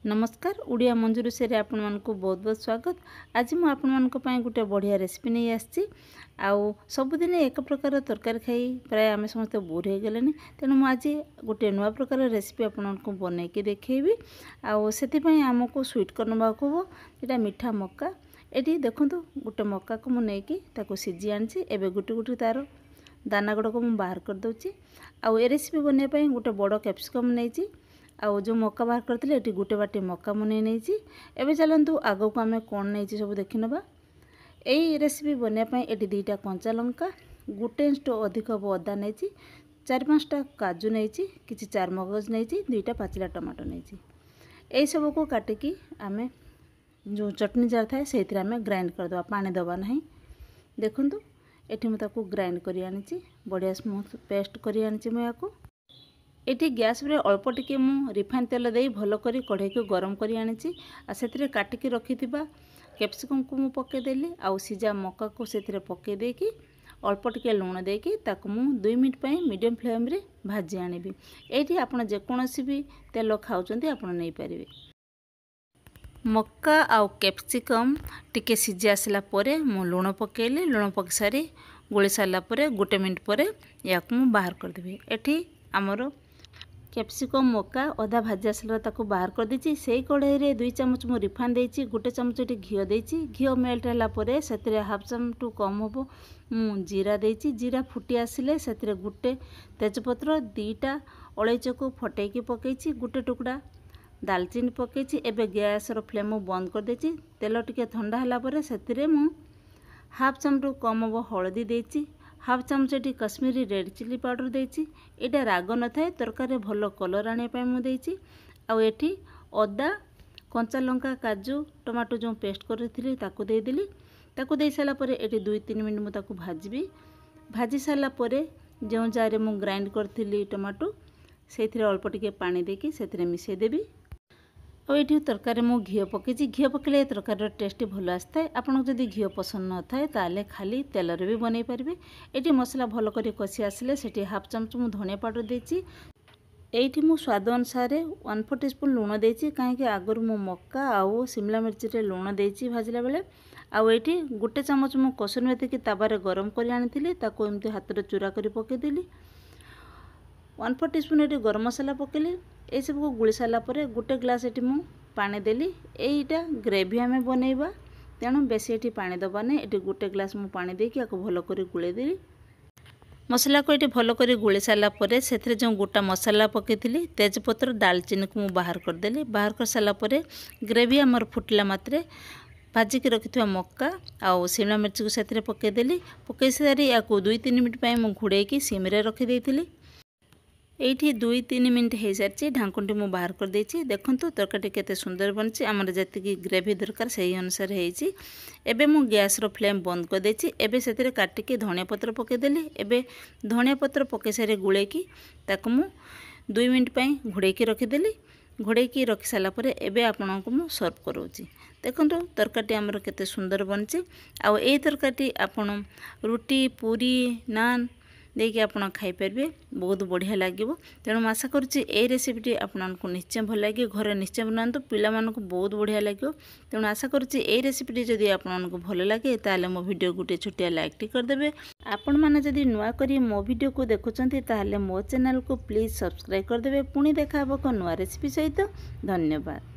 नमस्कार उड़िया मंजू रोषे आपण मानक बहुत बहुत स्वागत। आज मु आपण मानक पई गोटे बढ़िया रेसिपी नहीं आसी। आउ सबुदिन एक प्रकार तरकारी खाई प्राय आम समस्त बोर हो गले, तेणु मुझे गोटे नुआ प्रकार रेसिपी आपण को बनई के देखी। आउ से आमको स्वीट कॉर्न बाको हो यहाँ मीठा मक्का। ये देखो गोटे मक्का को मुझे सीझी आनी एवं गोटे गोटे तार दाना गुड़ाक मुझे बाहर करदे। आउ ए रेसिपी बनवाई गोटे बड़ कैप्सिकम नहीं आउ जो मक्का बाहर करते ये गोटे बाटी मक्का मुझे नहीं। एवं चलतु आग को आम कौन नहीं सब देखी ना। यही रेसिपी बनवाई ये दुईटा कंचा लंका, गोटे इंच अधिक हम अदा नहीं, 4-5टा काजू नहीं, किसी चारमगज नहीं, 2टा पाचिला टमाटो नहीं। यही सब को काटिकी आम जो चटनी जार थाए से ग्राइंड करदे, पानी दबा ना। देखूँ ये मुझे ग्राइंड कर आनी बढ़िया स्मूथ पेस्ट कर आनी मुझे। ये गैस रे अल्प टिके मु रिफाइन तेल दे भल कर कढ़ई को गरम कर आनी से काटिकी रखी कैप्सिकम को मु पकईदेली। आउ सीझा मक्का को से पकई देकी अल्प टिके लुण देकी ताकू मु 2 मिनट पर मीडियम फ्लेम रे भाजी आनी। ये आपड़ जेकोसी भी तेल खाऊँ आप नहीं पारे। मक्का आउ कैप्सिकम टिके सीझी आसला परे मु लुण पकईली। लुण पकई सारी गोली सारा पर 1 मिनट पर या बाहर करदेवी। एठी आमर कैप्सिकम मक्का अधा भाजी आसला बाहर कर देछि। से कढ़ई रे 2 चामच मु रिफाइन देछि, 1 चामच ये घी देछि। घी मेल्ट होला परे सेतिरे हाफ चामच टू कम हम मु जीरा देछि। जीरा फुटी आसिले सेतिरे गोटे तेजपत्र, 2टा अलैच को फटेकी पकईछि, 1 टुकड़ा दालचीनी पकईछि। एबे गैस रो फ्लेम बंद कर देछि। तेल टिके ठंडा होला परे सेतिरे मु हाफ चामच टू कम हम हळदी देछि, हाफ चामच ये कश्मीरी रेड चिली पाउडर देछि। एटा राग न थाए तरकारी भल कलर आने पाए मु देछि। आउ एठी अदा, कंचा लंका, काजू, टमाटो जो पेस्ट करथिली ताकू दे देली। ताकू दे साला परे एठी 2-3 मिनट मु ताकू भाजबी। भाजी साला परे जो जारे मु ग्राइंड करथिली टमाटो सेथिरे अल्प टिके पानी देकी सेथिरे मिसै देबी। और ये तरकारी मु घी पकई, घी पकड़े तरकारी टेस्ट भल आसता है। आपको जदि घी पसंद न थाए ताले खाली तेल भी बनई पारे। ये मसला भल कर कषि आसिले से हाफ चामच मु धनिया पाउडर देछि। एठी मु स्वाद अनुसार 1/4 टीस्पून लुण देछि, कहीं आगर मु मक्का आउ शिमला मिर्च रे लुण देछि भाजला बेले। आउ एठी 1 चामच मु कसुरी मेथी की ताबारे गरम कर आनी ताको एमती हाथ रे चूरा कर पकईदेली। 1/4 टीस्पून ये गरम मसला पकईली। ये सब को गुली सारा पर 1 ग्लास ये मु पानी देली। यहीटा ग्रेवी आम बनइबा तेणु बेसी ये पानी दबा नहीं। ये 1 ग्लास मु पानी देकी आपको भल कर गुलेदेली। मसला को ये भल कर गुली सारा पर से जो गोटा मसला पकईली तेजपत्र, दालचीनी को मु बाहर करदेली। बाहर कर सारा पर ग्रेवी आमर फुटला मात्रे भाजिकी रखि मक्का आउ शिमला मिर्च को से पकईदेली। पकई सारी या 2-3 मिनट पर मु घोड़े सिम रे रखिदेली। ये 2-3 मिनट हो सारी ढांकुटी मु बाहर कर देछि। देखंतु तरकारी केते सुंदर बनछि। आमर जति ग्रेवी दरकार से अनुसार होइछि। एबे मु गैस रो फ्लेम बंद कर देछि। एबे सेतिरे काटिकी धनिया पत्र पकईदेली। एबे धनिया पत्र पकई सारी गुलेकी ताकू मु 2 मिनट पर घोड़े रखिदेली। घोड़े रखि सारा पर एबे आपनको मु सर्व करोछि। देखंतु तरकारी आमर केते सुंदर बनछि। आउ ए तरकारी आपण रुटी, पूरी, नान देखिए आपड़ खाईपारे बहुत बढ़िया लगे। तेणु आशा करुँच ये रेसिपीटी आपको निश्चय भल लगे। घर निश्चय बनातु, पिला मानक बहुत बढ़िया लगे। तेणु आशा करुँच ये रेसिपीटी जदि आपको भल लगे ताले मो वीडियो गोटे छोटिया लाइक टी करदेवे। आपण मैंने जदि नुआ करी मो वीडियो को देखुंत ताले मो चैनल को प्लीज सब्सक्राइब करदेवे। पुणी देखा नुआ रेसिपी सहित। धन्यवाद।